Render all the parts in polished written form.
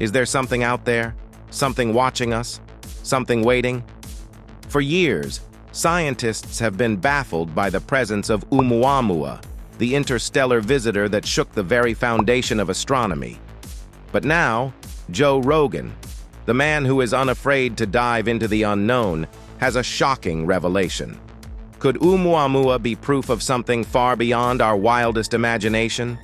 Is there something out there? Something watching us? Something waiting? For years, scientists have been baffled by the presence of Oumuamua, the interstellar visitor that shook the very foundation of astronomy. But now, Joe Rogan, the man who is unafraid to dive into the unknown, has a shocking revelation. Could Oumuamua be proof of something far beyond our wildest imagination?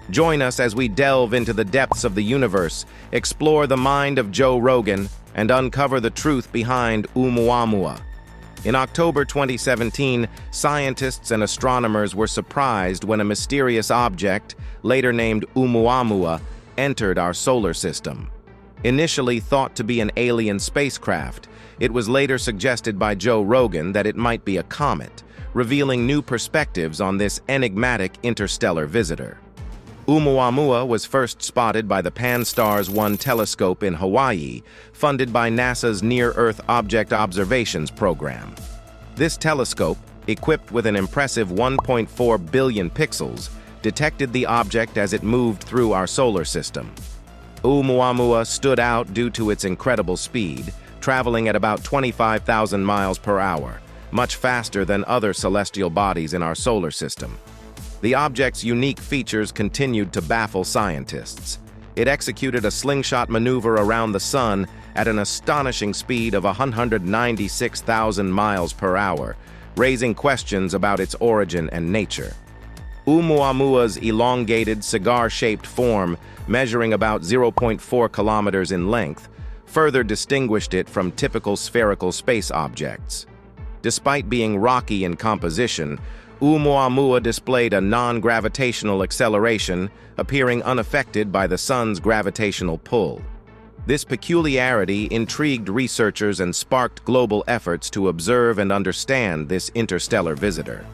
Join us as we delve into the depths of the universe, explore the mind of Joe Rogan, and uncover the truth behind Oumuamua. In October 2017, scientists and astronomers were surprised when a mysterious object, later named Oumuamua, entered our solar system. Initially thought to be an alien spacecraft, it was later suggested by Joe Rogan that it might be a comet, revealing new perspectives on this enigmatic interstellar visitor. Oumuamua was first spotted by the Pan-STARRS 1 telescope in Hawaii, funded by NASA's Near-Earth Object Observations program. This telescope, equipped with an impressive 1.4 billion pixels, detected the object as it moved through our solar system. Oumuamua stood out due to its incredible speed, traveling at about 25,000 miles per hour, much faster than other celestial bodies in our solar system. The object's unique features continued to baffle scientists. It executed a slingshot maneuver around the sun at an astonishing speed of 196,000 miles per hour, raising questions about its origin and nature. Oumuamua's elongated, cigar-shaped form, measuring about 0.4 kilometers in length, further distinguished it from typical spherical space objects. Despite being rocky in composition, Oumuamua displayed a non-gravitational acceleration, appearing unaffected by the sun's gravitational pull. This peculiarity intrigued researchers and sparked global efforts to observe and understand this interstellar visitor.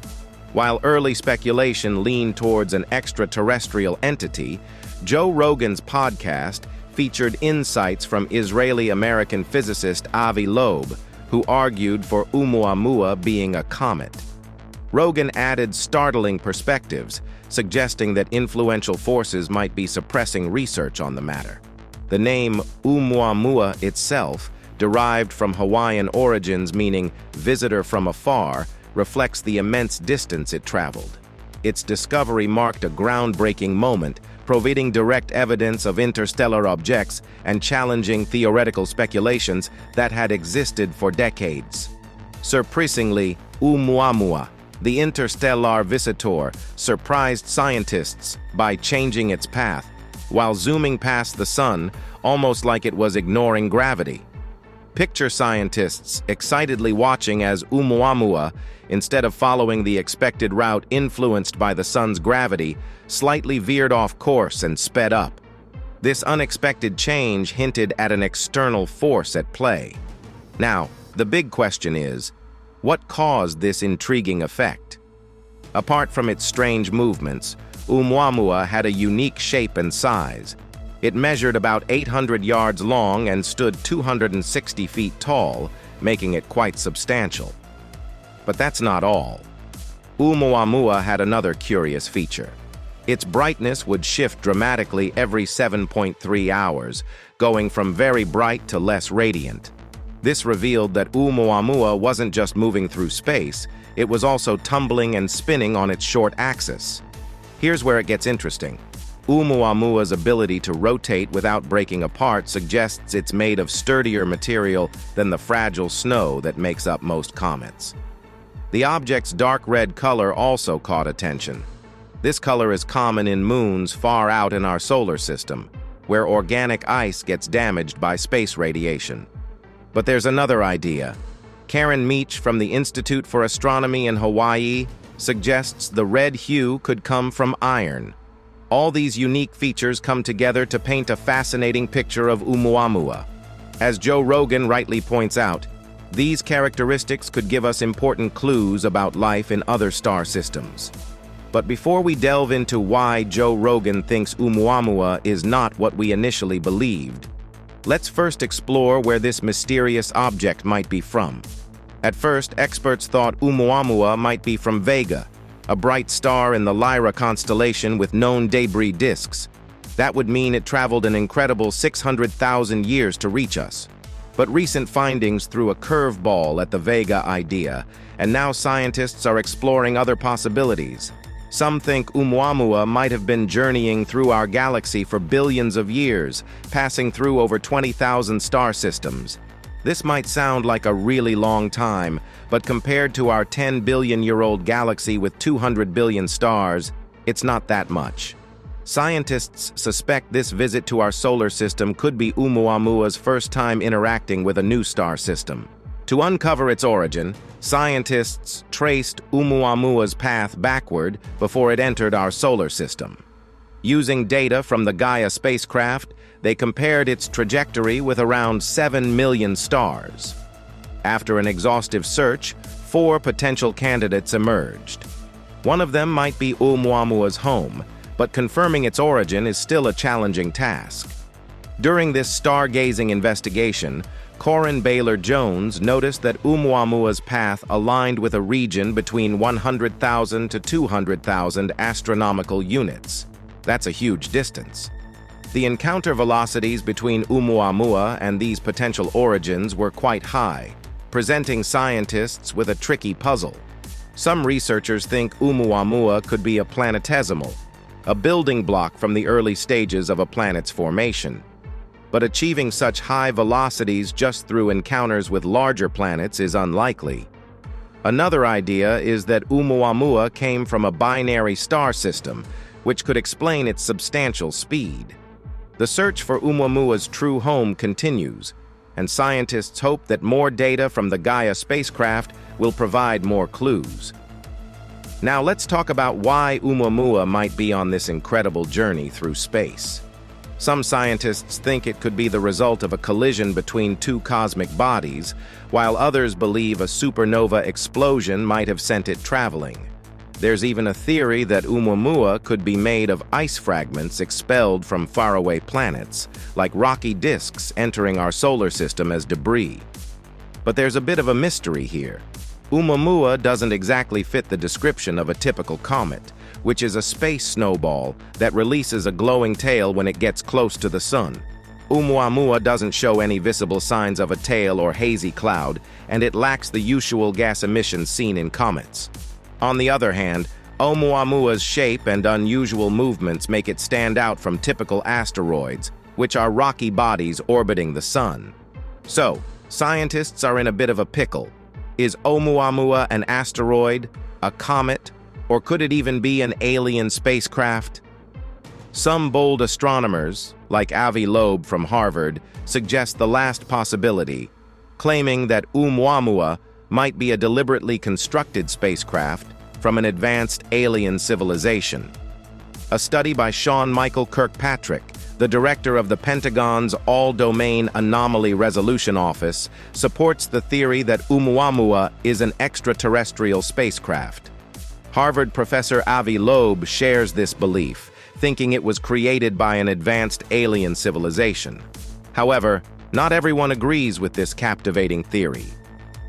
While early speculation leaned towards an extraterrestrial entity, Joe Rogan's podcast featured insights from Israeli-American physicist Avi Loeb, who argued for Oumuamua being a comet. Rogan added startling perspectives, suggesting that influential forces might be suppressing research on the matter. The name Oumuamua itself, derived from Hawaiian origins meaning visitor from afar, reflects the immense distance it traveled. Its discovery marked a groundbreaking moment, providing direct evidence of interstellar objects and challenging theoretical speculations that had existed for decades. Surprisingly, Oumuamua, the interstellar visitor, surprised scientists by changing its path, while zooming past the sun, almost like it was ignoring gravity. Picture scientists excitedly watching as Oumuamua, instead of following the expected route influenced by the sun's gravity, slightly veered off course and sped up. This unexpected change hinted at an external force at play. Now, the big question is, what caused this intriguing effect? Apart from its strange movements, Oumuamua had a unique shape and size. It measured about 800 yards long and stood 260 feet tall, making it quite substantial. But that's not all. Oumuamua had another curious feature. Its brightness would shift dramatically every 7.3 hours, going from very bright to less radiant. This revealed that Oumuamua wasn't just moving through space, it was also tumbling and spinning on its short axis. Here's where it gets interesting. Oumuamua's ability to rotate without breaking apart suggests it's made of sturdier material than the fragile snow that makes up most comets. The object's dark red color also caught attention. This color is common in moons far out in our solar system, where organic ice gets damaged by space radiation. But there's another idea. Karen Meach from the Institute for Astronomy in Hawaii suggests the red hue could come from iron. All these unique features come together to paint a fascinating picture of Oumuamua. As Joe Rogan rightly points out, these characteristics could give us important clues about life in other star systems. But before we delve into why Joe Rogan thinks Oumuamua is not what we initially believed, let's first explore where this mysterious object might be from. At first, experts thought Oumuamua might be from Vega, a bright star in the Lyra constellation with known debris disks. That would mean it traveled an incredible 600,000 years to reach us. But recent findings threw a curveball at the Vega idea, and now scientists are exploring other possibilities. Some think Oumuamua might have been journeying through our galaxy for billions of years, passing through over 20,000 star systems. This might sound like a really long time, but compared to our 10-billion-year-old galaxy with 200 billion stars, it's not that much. Scientists suspect this visit to our solar system could be Oumuamua's first time interacting with a new star system. To uncover its origin, scientists traced Oumuamua's path backward before it entered our solar system. Using data from the Gaia spacecraft, they compared its trajectory with around 7 million stars. After an exhaustive search, 4 potential candidates emerged. One of them might be Oumuamua's home, but confirming its origin is still a challenging task. During this stargazing investigation, Corin Baylor-Jones noticed that Oumuamua's path aligned with a region between 100,000 to 200,000 astronomical units. That's a huge distance. The encounter velocities between Oumuamua and these potential origins were quite high, presenting scientists with a tricky puzzle. Some researchers think Oumuamua could be a planetesimal, a building block from the early stages of a planet's formation. But achieving such high velocities just through encounters with larger planets is unlikely. Another idea is that Oumuamua came from a binary star system, which could explain its substantial speed. The search for Oumuamua's true home continues, and scientists hope that more data from the Gaia spacecraft will provide more clues. Now let's talk about why Oumuamua might be on this incredible journey through space. Some scientists think it could be the result of a collision between 2 cosmic bodies, while others believe a supernova explosion might have sent it traveling. There's even a theory that Oumuamua could be made of ice fragments expelled from faraway planets, like rocky disks entering our solar system as debris. But there's a bit of a mystery here. Oumuamua doesn't exactly fit the description of a typical comet, which is a space snowball that releases a glowing tail when it gets close to the sun. Oumuamua doesn't show any visible signs of a tail or hazy cloud, and it lacks the usual gas emissions seen in comets. On the other hand, Oumuamua's shape and unusual movements make it stand out from typical asteroids, which are rocky bodies orbiting the sun. So, scientists are in a bit of a pickle. Is Oumuamua an asteroid, a comet, or could it even be an alien spacecraft? Some bold astronomers, like Avi Loeb from Harvard, suggest the last possibility, claiming that Oumuamua might be a deliberately constructed spacecraft from an advanced alien civilization. A study by Sean Michael Kirkpatrick, the director of the Pentagon's All-Domain Anomaly Resolution Office, supports the theory that Oumuamua is an extraterrestrial spacecraft. Harvard professor Avi Loeb shares this belief, thinking it was created by an advanced alien civilization. However, not everyone agrees with this captivating theory.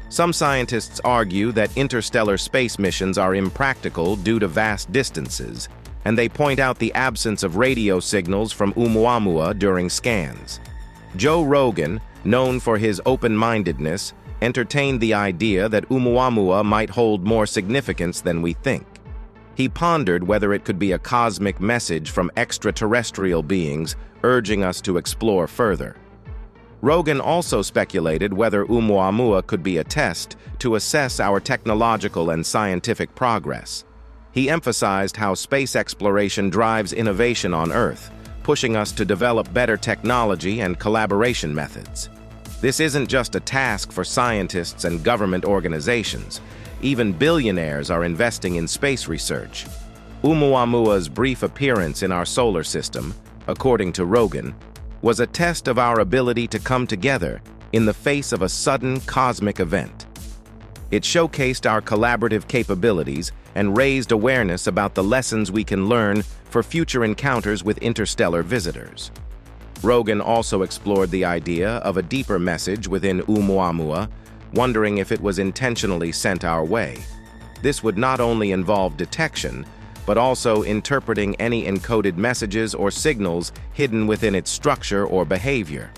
Some scientists argue that interstellar space missions are impractical due to vast distances, and they point out the absence of radio signals from Oumuamua during scans. Joe Rogan, known for his open-mindedness, entertained the idea that Oumuamua might hold more significance than we think. He pondered whether it could be a cosmic message from extraterrestrial beings urging us to explore further. Rogan also speculated whether Oumuamua could be a test to assess our technological and scientific progress. He emphasized how space exploration drives innovation on Earth, pushing us to develop better technology and collaboration methods. This isn't just a task for scientists and government organizations. Even billionaires are investing in space research. Oumuamua's brief appearance in our solar system, according to Rogan, was a test of our ability to come together in the face of a sudden cosmic event. It showcased our collaborative capabilities and raised awareness about the lessons we can learn for future encounters with interstellar visitors. Rogan also explored the idea of a deeper message within Oumuamua, wondering if it was intentionally sent our way. This would not only involve detection, but also interpreting any encoded messages or signals hidden within its structure or behavior.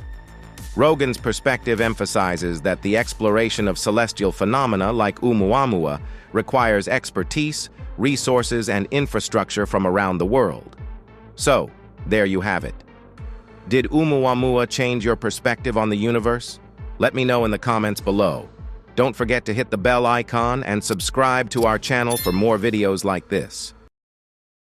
Rogan's perspective emphasizes that the exploration of celestial phenomena like Oumuamua requires expertise, resources, and infrastructure from around the world. So, there you have it. Did Oumuamua change your perspective on the universe? Let me know in the comments below. Don't forget to hit the bell icon and subscribe to our channel for more videos like this.